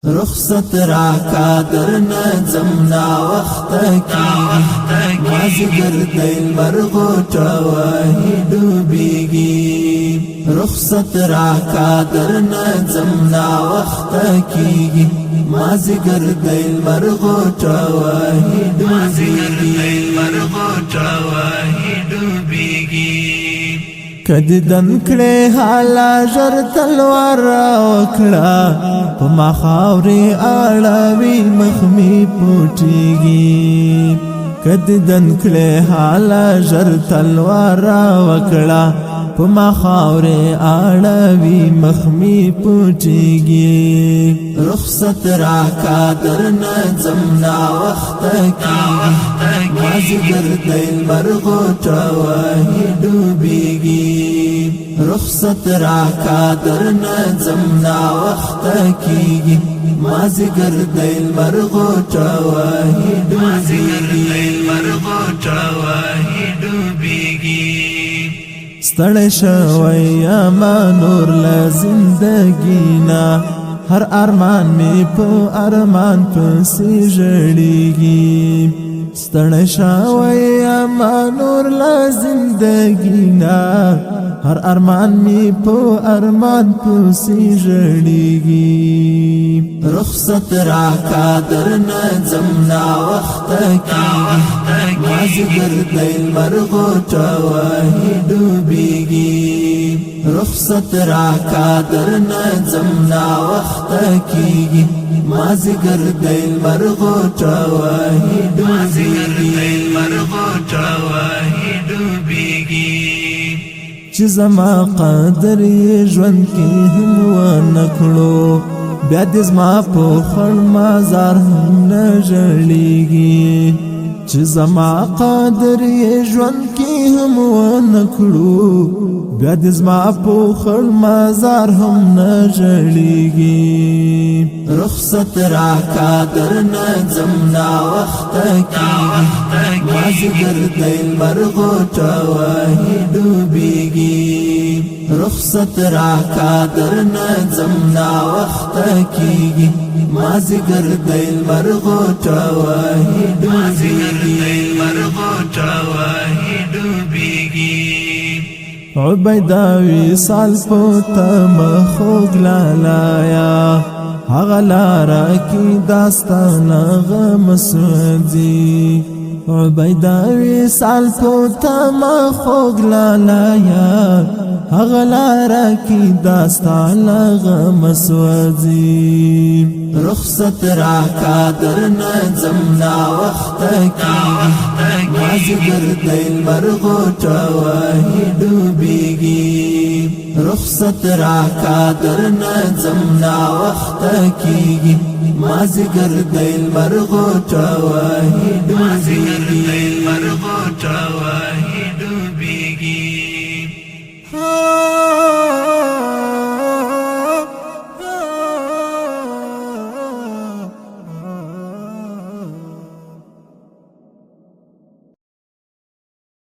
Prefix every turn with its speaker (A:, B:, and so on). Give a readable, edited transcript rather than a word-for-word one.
A: رخصت راکا درنا زمنا وقت کی مازگر دیل مرغوٹا واہی ڈوبیگی رخصت راکا درنا زمنا وقت کی مازگر دیل مرغوٹا واہی ڈوبیگی کدی دن کړه حالا ژر تلوار وکړه په ما خاورې اړوي مخمي پټيږي کدی دن کړه حالا ژر تلوار وکړه په ما خاورې اړوي مخمي پټيږي رخصت راکا درنا زمنا وخت کی مازگر دیل مرغوټا واهي ډوبيږي رخصت راکا درنا زمنا وخت کی مازگر دیل مرغوټا واهي ډوبيږي ستړی شوی یما نور له زندګینا هر ارمان می په ارمان پسې ژړیږي ستړی شوی یما نور له زندګینا هر ارمان می په ارمان پسې ژړیږي رخصت راکا درنا زمنا وخت کی مازگر دیل مرغوټا واهي ډوبیږي رخصت راکا درنا زمنا وخت کی مازگر دیل مرغوټا واهي ډوبیږي چې زما قدر یې ژوند کې هم ونه کړو بیا دې زما په خړ مزار هم نه ژړیږي چې زما قدر یې ژوند کې هم ونه کړو بیا دې زما په خړ مزار هم نه ژړیږي رخصت راکا درنا زمنا وخت کی مازگر دیل مرغوټا واهي ډوبیږي رخصت راکا درنا زمنا وخت کی مازگر دیل مرغوټا واهي ډوبیږي عبیدا وصال پوتا مخوګ لالایا هغه لارا کی داستان غم سوځي عبیدا وصال پوتا مخوګ لالایا هغه لارا کی داستان غم سوځي رخصت راکا درنا زمنا وخت کی مازگر دیل مرغوټا واهي ډوبیږي رخصت راکا درنا زمنا وخت کی مازگر دیل مرغوټا واهي ډوبیږي